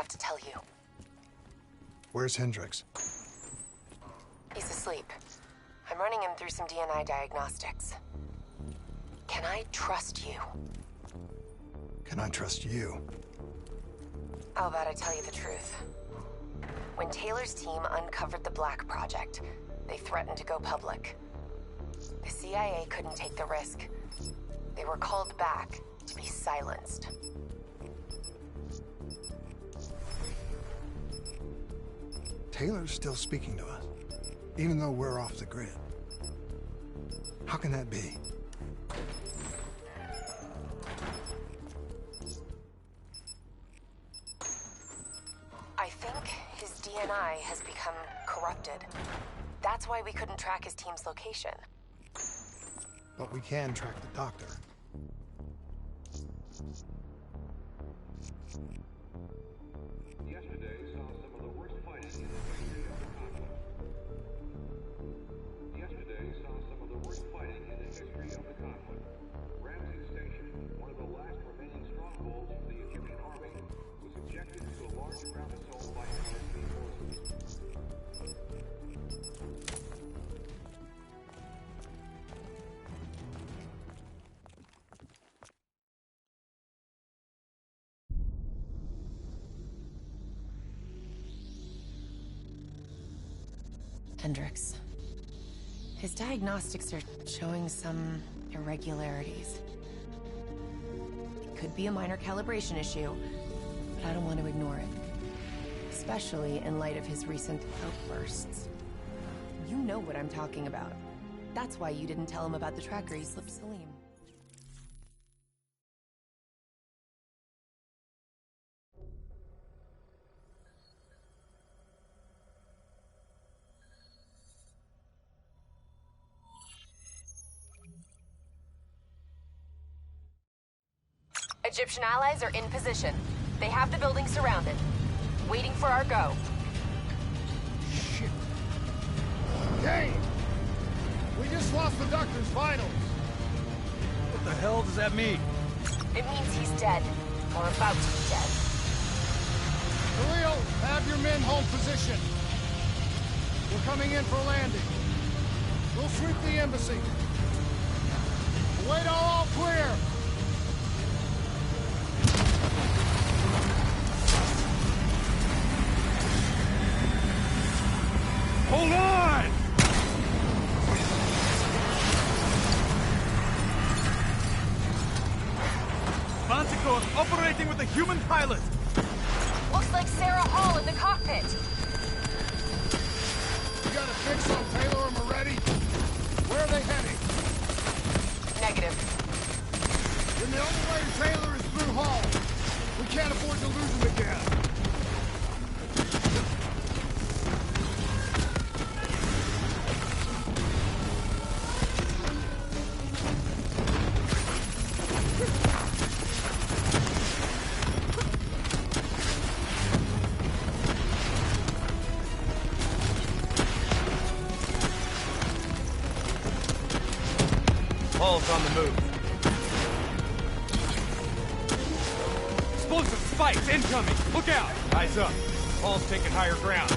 have to tell you. Where's Hendricks? He's asleep. I'm running him through some DNA diagnostics. Can I trust you? Can I trust you? How about I tell you the truth? When Taylor's team uncovered the Black Project, they threatened to go public. The CIA couldn't take the risk. They were called back to be silenced. Taylor's still speaking to us, even though we're off the grid. How can that be? I think his DNI has become corrupted. That's why we couldn't track his team's location. But we can track the doctor. Yesterday saw some of the worst fighting in the history of the conflict. Yesterday saw some of the worst fighting in the history of the conflict. Ramsey Station, one of the last remaining strongholds of the Egyptian army, was subjected to a large ground assault by NRC forces. Hendricks. His diagnostics are showing some irregularities. It could be a minor calibration issue, but I don't want to ignore it. Especially in light of his recent outbursts. You know what I'm talking about. That's why you didn't tell him about the tracker he slipped Salim. Egyptian allies are in position. They have the building surrounded. Waiting for our go. Shit. Dang! We just lost the doctor's vitals. What the hell does that mean? It means he's dead. Or about to be dead. Khalil, have your men hold position. We're coming in for landing. We'll sweep the embassy. Wait all clear! Hold on! Manticore operating with a human pilot! Looks like Sarah Hall in the cockpit. You got a fix on Taylor and Moretti? Where are they heading? Negative. Then the only way to Taylor is through Hall. We can't afford to lose him again. Hall's on the move. Explosive spikes incoming! Look out! Eyes up. Hall's taking higher ground.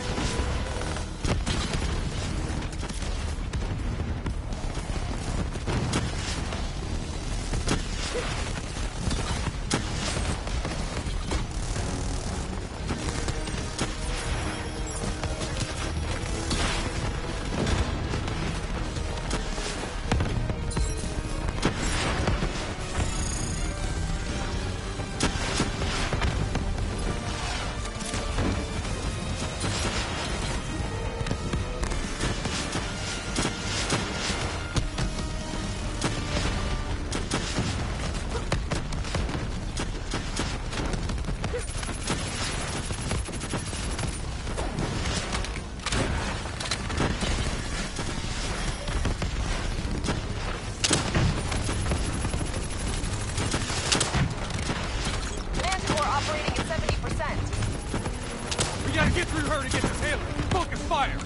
Get through her to get to Taylor. Focus fire.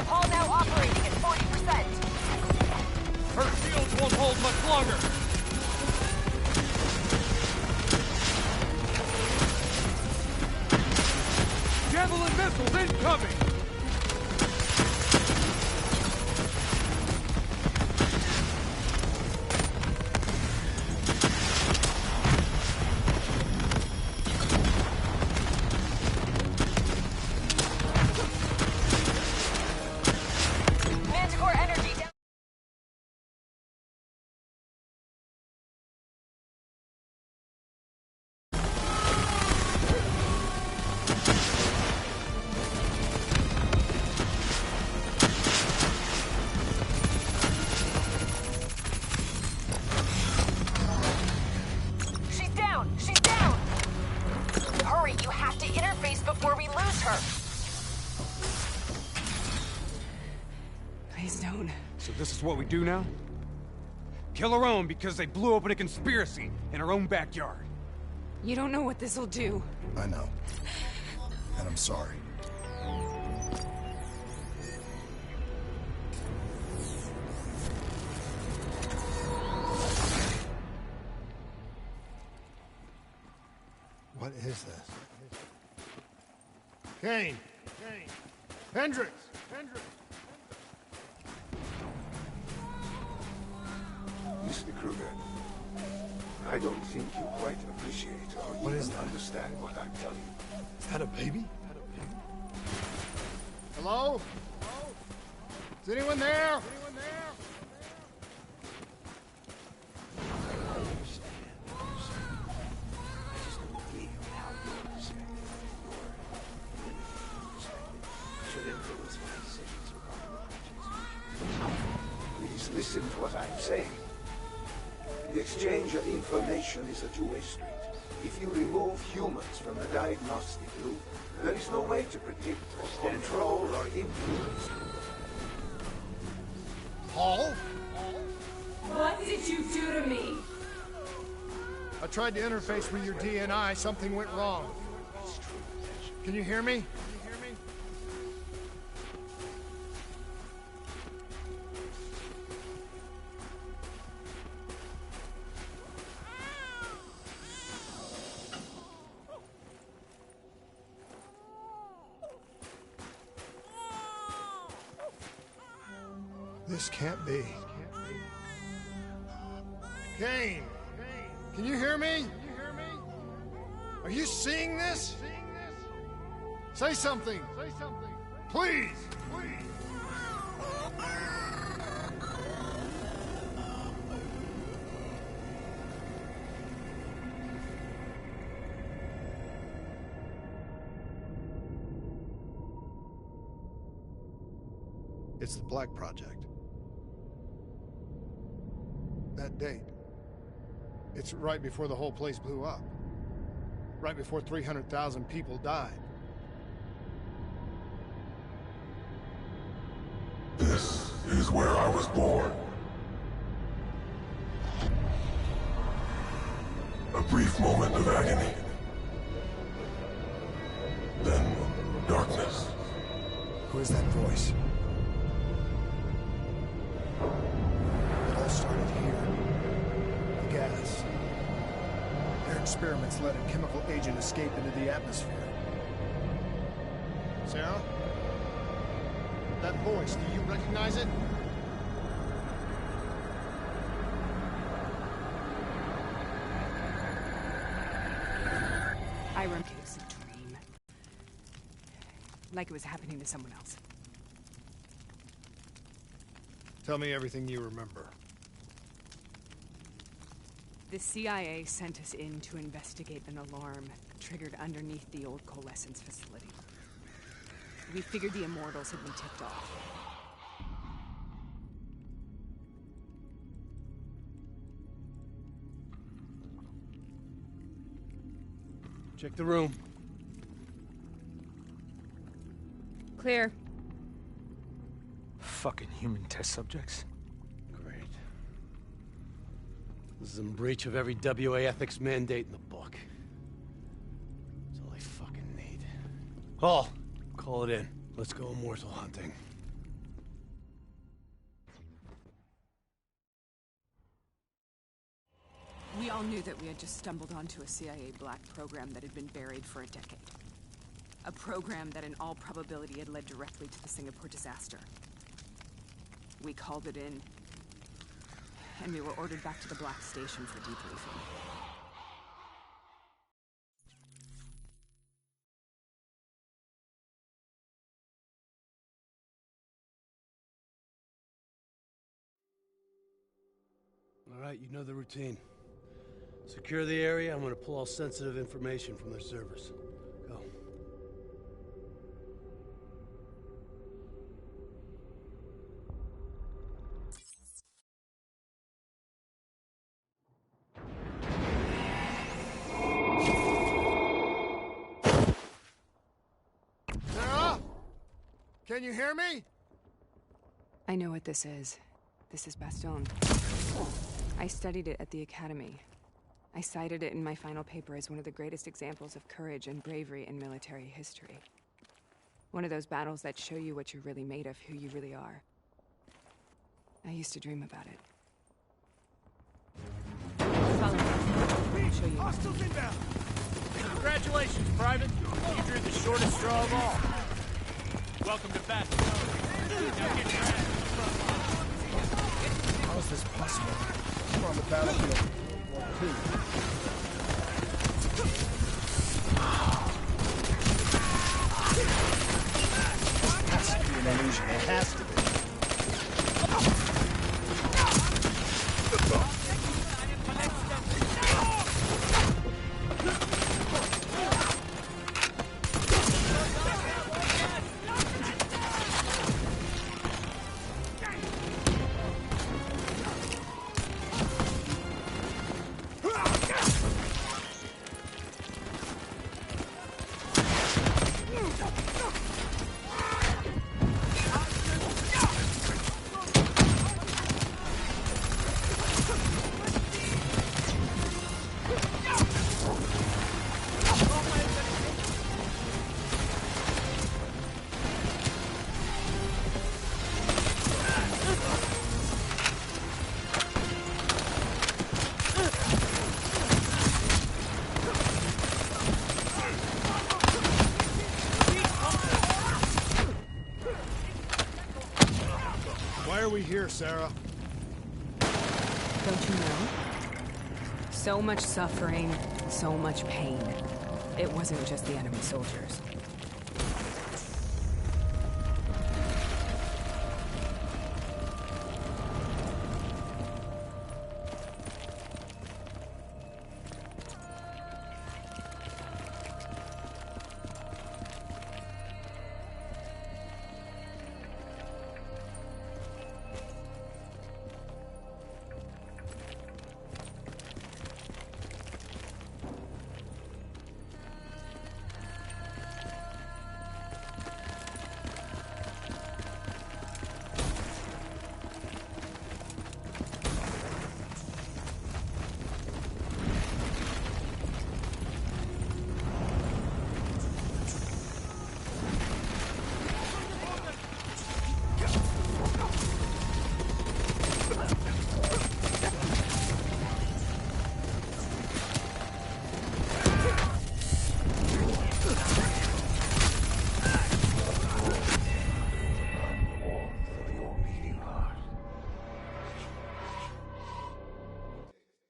Hall now operating at 40%. Javelin missiles incoming! Manticore energy down. She's down! She's down! Hurry, you have to interface before we lose her. Please don't. So this is what we do now? Kill our own because they blew open a conspiracy in our own backyard. You don't know what this'll do. I know. And I'm sorry. What is this? Kane! Hendricks! Mr. Kruger, I don't think you quite appreciate or What even is that? understand what I'm telling you. Is that a baby? Hello? Is anyone there? Please listen to what I'm saying. The exchange of information is a two-way street. If you remove humans from the diagnostic loop, there is no way to predict, control, or influence. Paul? What did you do to me? I tried to interface with your DNI. Something went wrong. Can you hear me? This can't be. Kane! Can you hear me? Are you seeing this? Say something! Please! It's the Black Project. That date. It's right before the whole place blew up. Right before 300,000 people died. This is where I was born. A brief moment of agony. Then darkness. Who is that voice? It all started here. The gas. Their experiments let a chemical agent escape into the atmosphere. Sarah? That voice, do you recognize it? I remember it was a dream. Like it was happening to someone else. Tell me everything you remember. The CIA sent us in to investigate an alarm triggered underneath the old coalescence facility. We figured the Immortals had been tipped off. Check the room. Clear. Fucking human test subjects. Great. This is in breach of every WA ethics mandate in the book. That's all I fucking need. Paul, call it in. Let's go immortal hunting. We all knew that we had just stumbled onto a CIA black program that had been buried for a decade. A program that in all probability had led directly to the Singapore disaster. We called it in, and we were ordered back to the Black Station for debriefing. All right, you know the routine. Secure the area. I'm gonna pull all sensitive information from their servers. Go. Sarah? Can you hear me? I know what this is. This is Bastion. I studied it at the Academy. I cited it in my final paper as one of the greatest examples of courage and bravery in military history. One of those battles that show you what you're really made of, who you really are. I used to dream about it. Follow me. I'll show you. Hostiles inbound! Congratulations, Private. You drew the shortest straw of all. Welcome to Bastion. How is this possible? We're on the battlefield. War II. It has to be an illusion. It has to be. Why are we here, Sarah? Don't you know? So much suffering, so much pain. It wasn't just the enemy soldiers.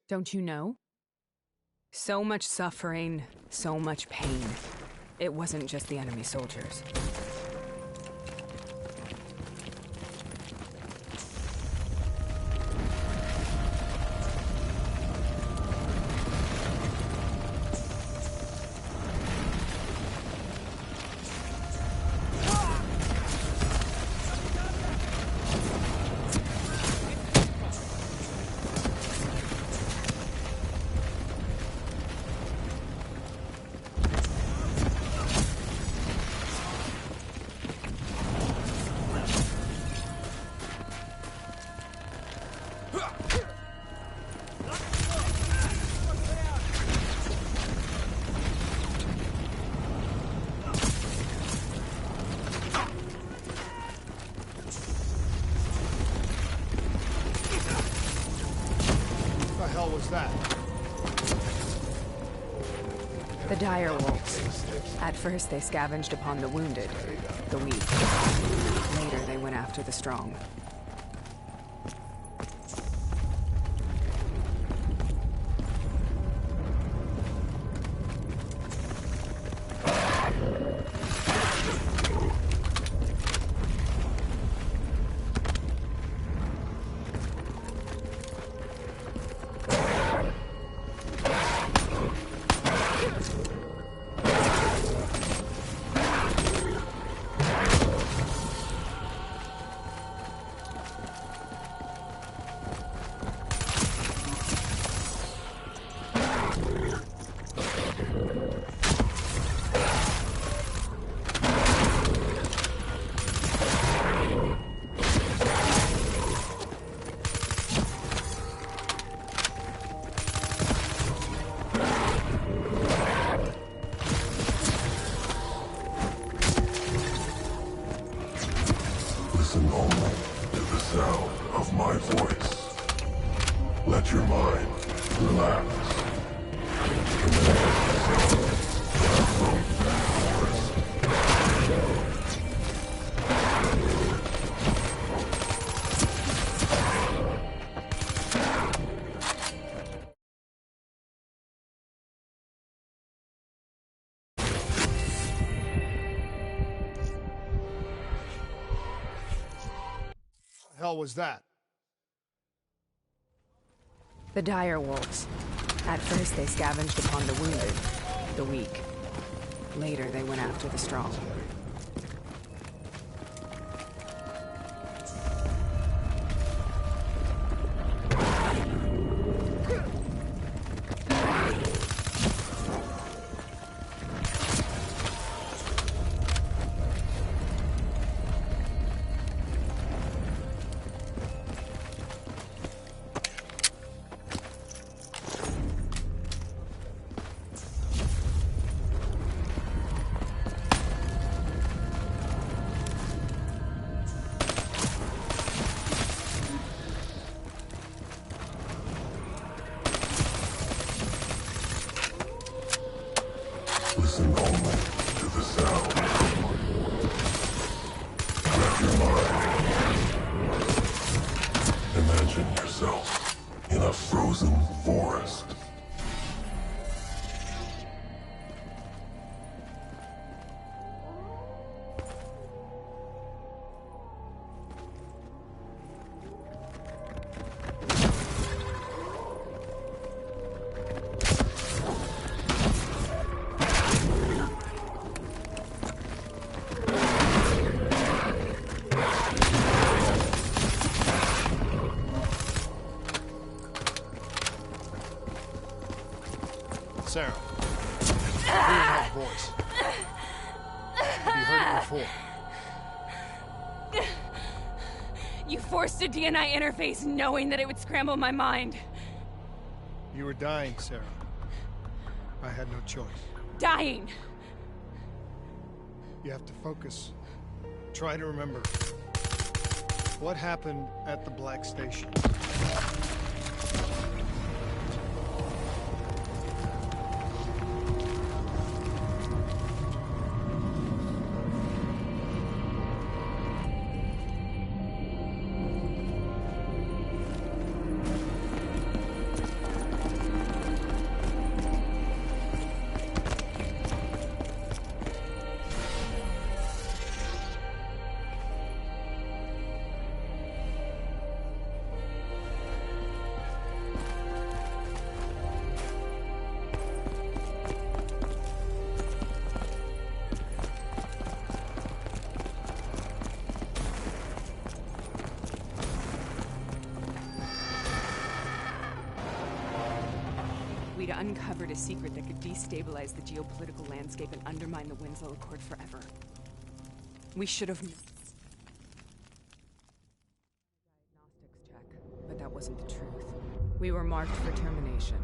Don't you know? So much suffering, so much pain. It wasn't just the enemy soldiers. What the hell was that? The dire wolves. At first, they scavenged upon the wounded, the weak. Later, they went after the strong. Listen only to the sound of my voice. Let your mind relax. The hell was that? The dire wolves. At first, they scavenged upon the wounded, the weak. Later, they went after the strong. Listen only to the sound. Let your mind. Imagine yourself in a frozen forest. Sarah, hear that voice. Have you heard it before? You forced a DNA interface knowing that it would scramble my mind. You were dying, Sarah. I had no choice. Dying! You have to focus. Try to remember. What happened at the Black Station? We'd uncovered a secret that could destabilize the geopolitical landscape and undermine the Winslow Accord forever. We should have... Diagnostics check, but that wasn't the truth. We were marked for termination.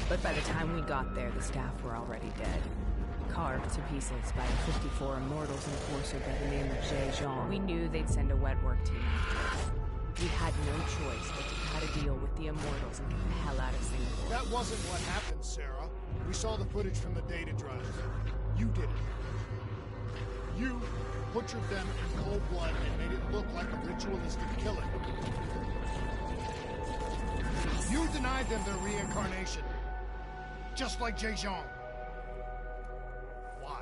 But by the time we got there, the staff were already dead. Carved to pieces by a 54 Immortals enforcer by the name of Jean. We knew they'd send a wet work team after us. We had no choice but to how to deal with the Immortals and get the hell out of Singapore. That wasn't what happened, Sarah. We saw the footage from the data drive. You did it. You butchered them in cold blood and made it look like a ritualistic killing. You denied them their reincarnation. Just like Zhejiang. Why?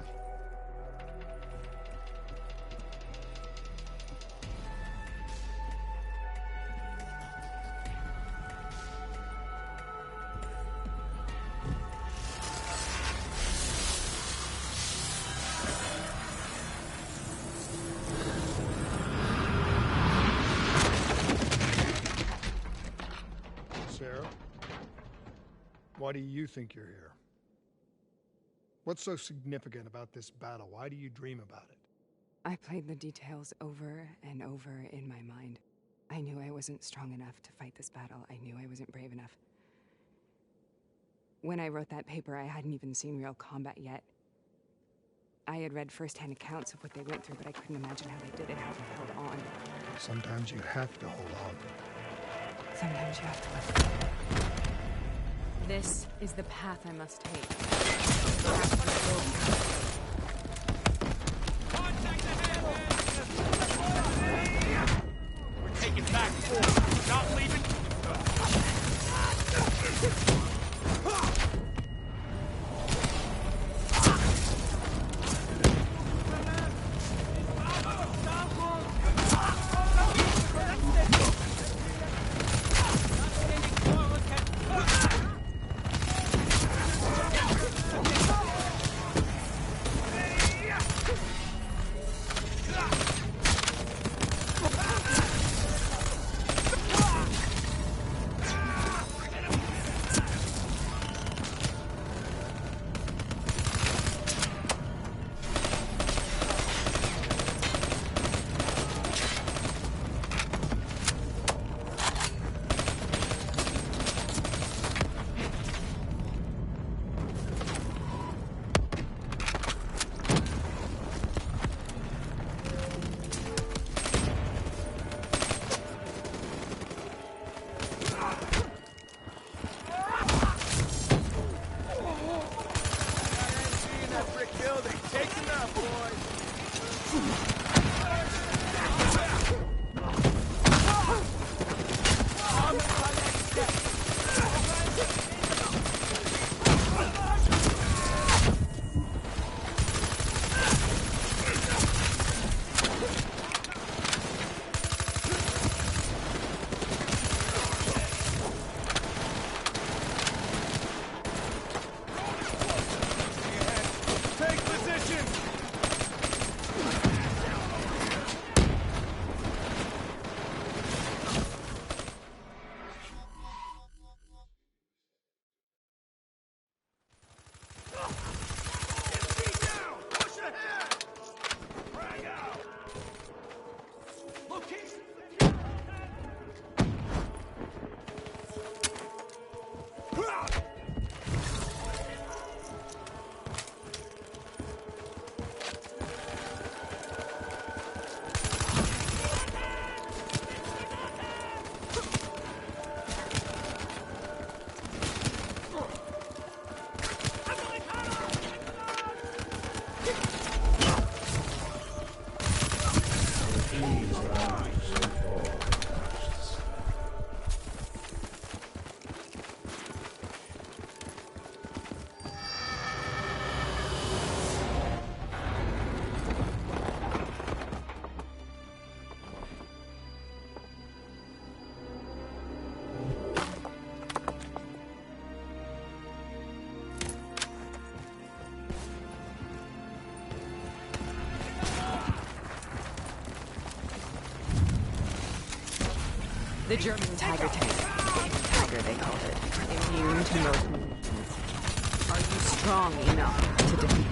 Sarah? Why do you think you're here? What's so significant about this battle? Why do you dream about it? I played the details over and over in my mind. I knew I wasn't strong enough to fight this battle. I knew I wasn't brave enough. When I wrote that paper, I hadn't even seen real combat yet. I had read first-hand accounts of what they went through, but I couldn't imagine how they did it, how they held on. Sometimes you have to hold on. Sometimes you have to let go. This is the path I must take. Contact ahead, man! We're taking back forward. Not leaving. The German Tiger tank. Tiger, they called it. Immune to most movements. Are you strong enough to defeat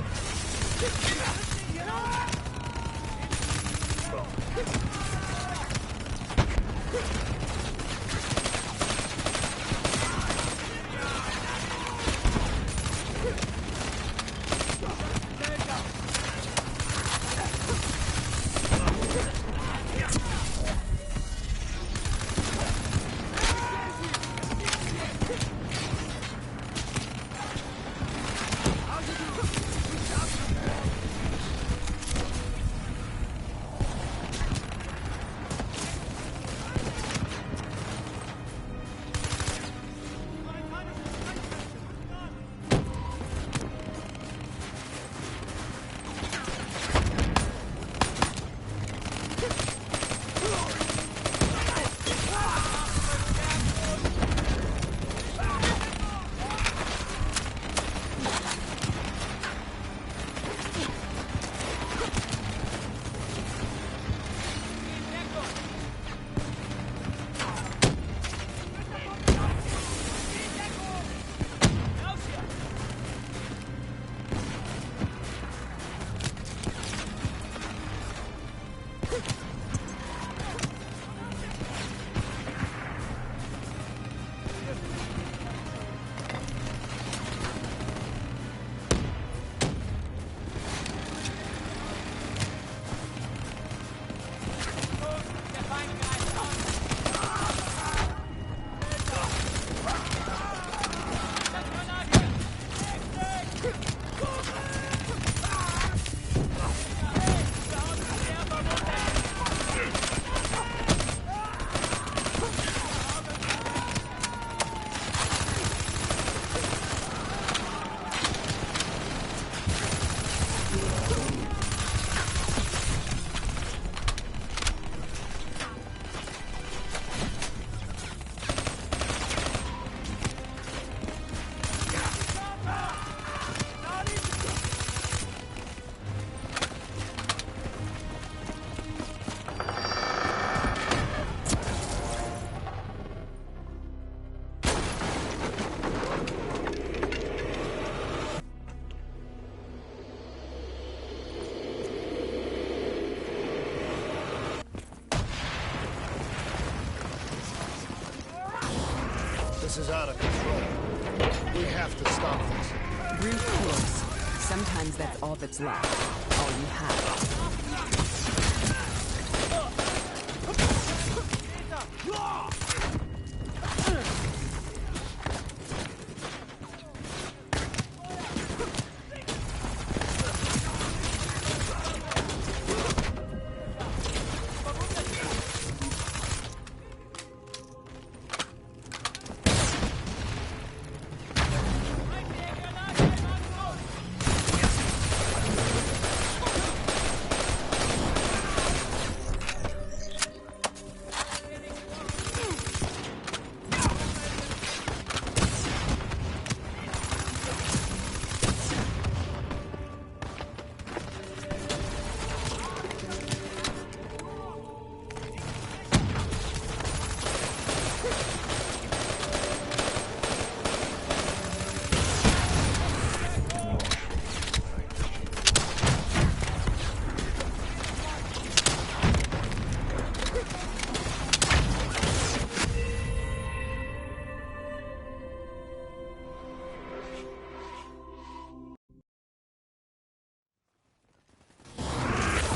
This is out of control. We have to stop this. Brute force. Sometimes that's all that's left. All you have.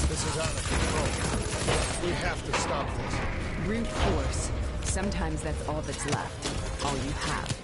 This is out of control. We have to stop this. Brute force. Sometimes that's all that's left. All you have.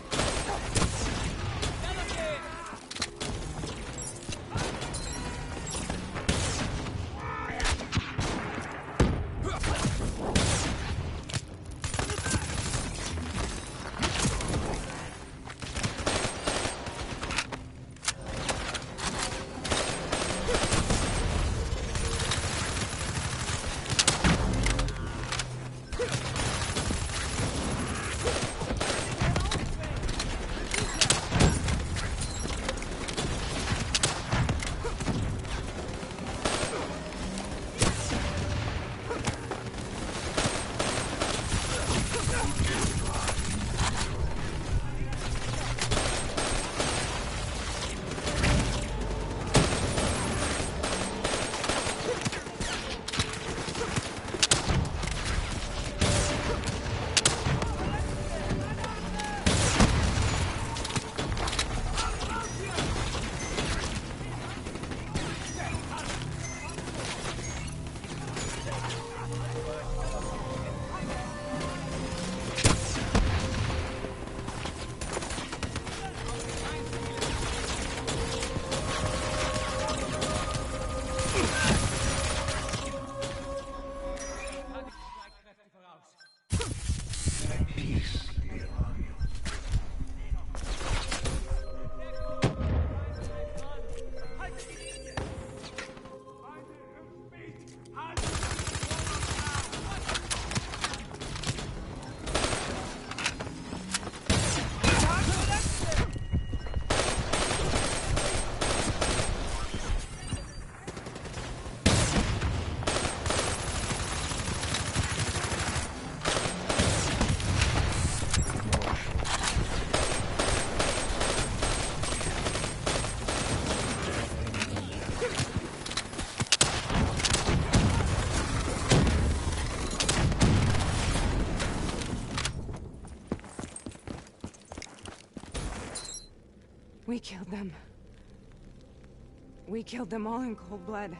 We killed them all in cold blood.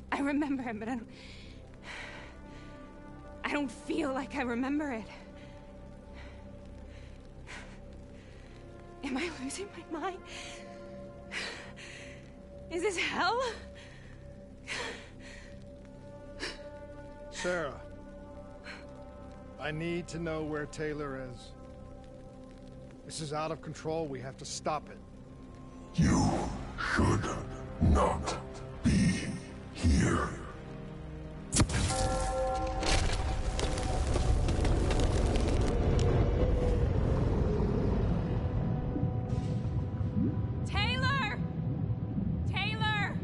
I remember it, but I don't feel like I remember it. Am I losing my mind? Is this hell? Sarah, I need to know where Taylor is. This is out of control. We have to stop it. You should not be here. Taylor! Taylor!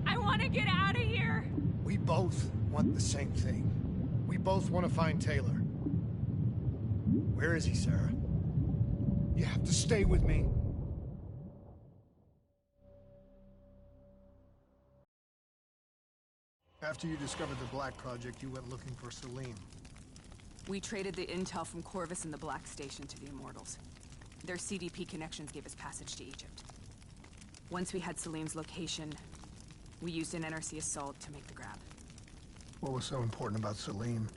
I want to get out of here! We both want the same thing. We both want to find Taylor. Where is he, Sarah? You have to stay with me. After you discovered the Black Project, you went looking for Salim. We traded the intel from Corvus and the Black Station to the Immortals. Their CDP connections gave us passage to Egypt. Once we had Salim's location, we used an NRC assault to make the grab. What was so important about Salim?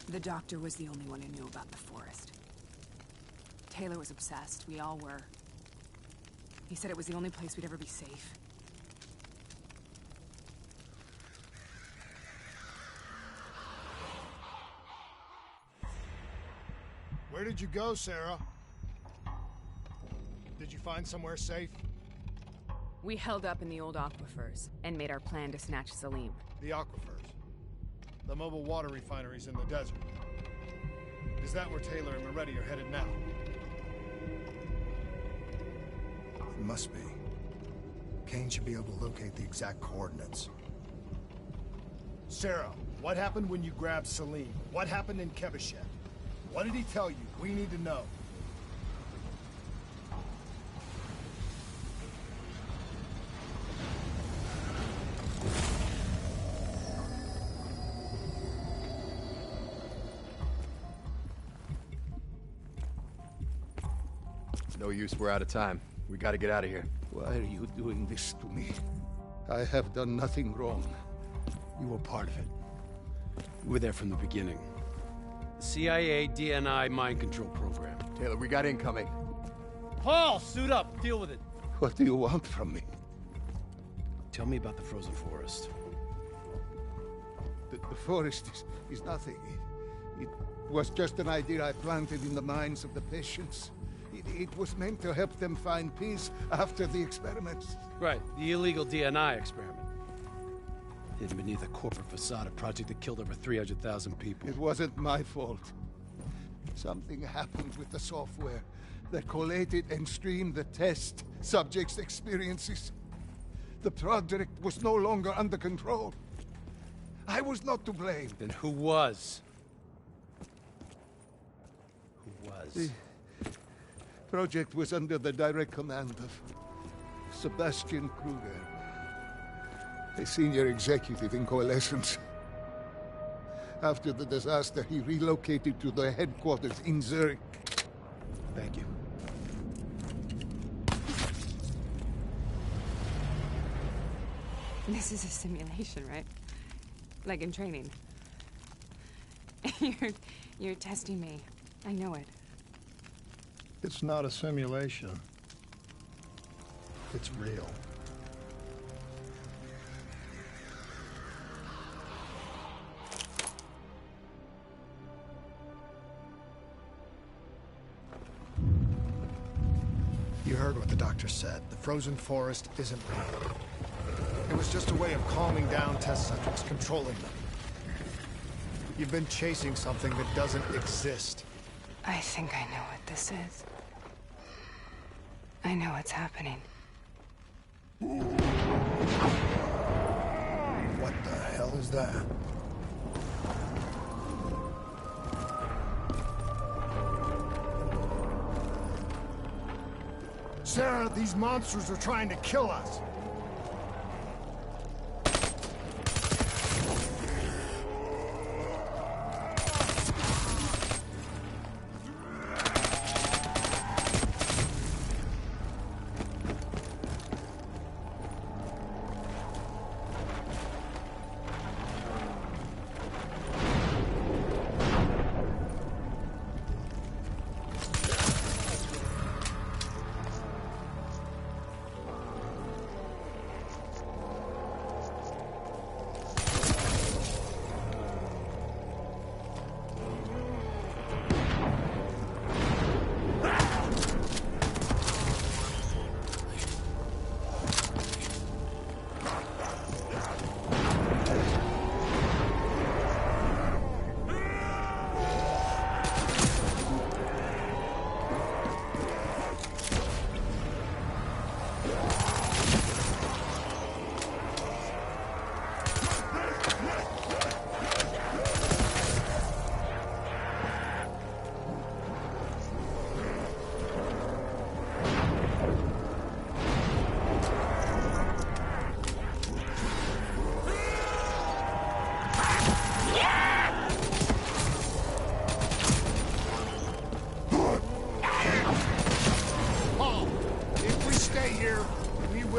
The doctor was the only one who knew about the forest. Taylor was obsessed. We all were. He said it was the only place we'd ever be safe. Where did you go, Sarah? Did you find somewhere safe? We held up in the old aquifers and made our plan to snatch Salim. The aquifers. The mobile water refineries in the desert. Is that where Taylor and Moretti are headed now? It must be. Kane should be able to locate the exact coordinates. Sarah, what happened when you grabbed Salim? What happened in Kebashet? What did he tell you? We need to know. No use, we're out of time. We gotta get out of here. Why are you doing this to me? I have done nothing wrong. You were part of it. You were there from the beginning. The CIA DNI mind control program. Taylor, we got incoming. Paul, suit up. Deal with it. What do you want from me? Tell me about the frozen forest. The forest is nothing. It was just an idea I planted in the minds of the patients. It was meant to help them find peace after the experiments. Right, the illegal DNI experiment. Hidden beneath a corporate facade, a project that killed over 300,000 people. It wasn't my fault. Something happened with the software that collated and streamed the test subjects' experiences. The project was no longer under control. I was not to blame. Then who was? Who was? The project was under the direct command of Sebastian Kruger, a senior executive in Coalescence. After the disaster, he relocated to their headquarters in Zurich. Thank you. This is a simulation, right? Like in training. You're testing me. I know it. It's not a simulation. It's real. You heard what the doctor said. The frozen forest isn't real. It was just a way of calming down test subjects, controlling them. You've been chasing something that doesn't exist. I think I know what this is. I know what's happening. What the hell is that? Sarah, these monsters are trying to kill us.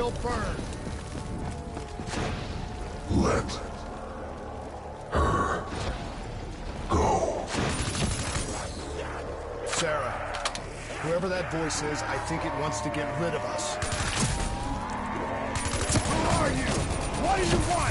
will burn. Let her go. Sarah, whoever that voice is, I think it wants to get rid of us. Who are you? What do you want?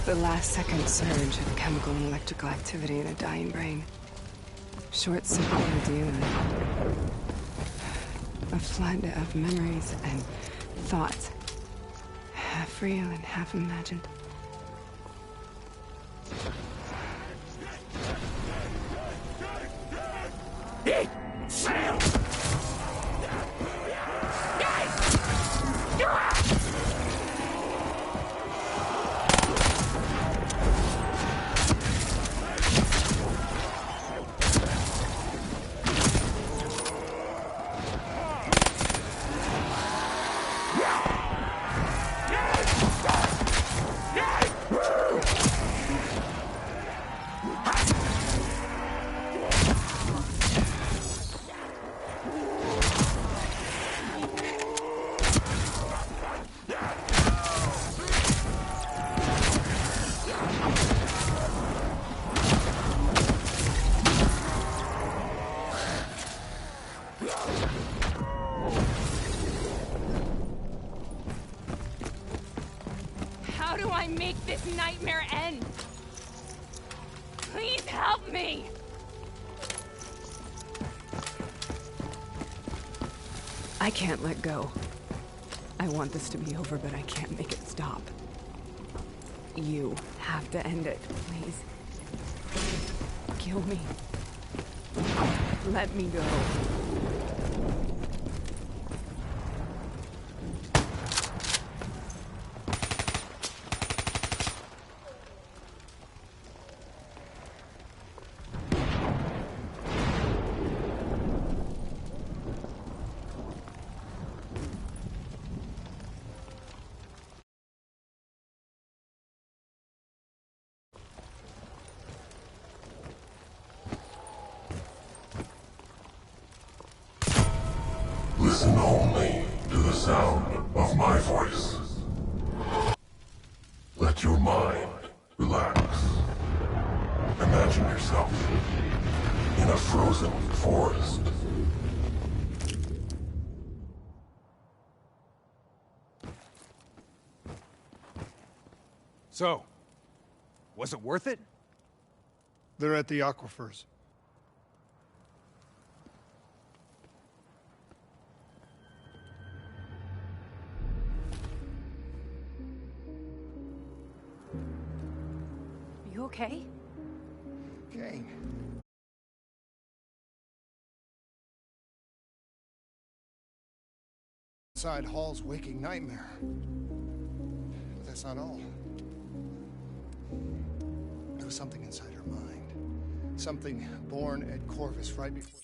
The last-second surge of chemical and electrical activity in a dying brain. Short-circuited you. A flood of memories and thoughts. Half real and half imagined. How do I make this nightmare end? Please help me! I can't let go. I want this to be over, but I can't make it stop. You have to end it, please. Kill me. Let me go. Listen only to the sound of my voice. Let your mind relax. Imagine yourself in a frozen forest. So, was it worth it? They're at the aquifers. You okay? Kane. Inside Hall's waking nightmare. But that's not all. There was something inside her mind. Something born at Corvus right before...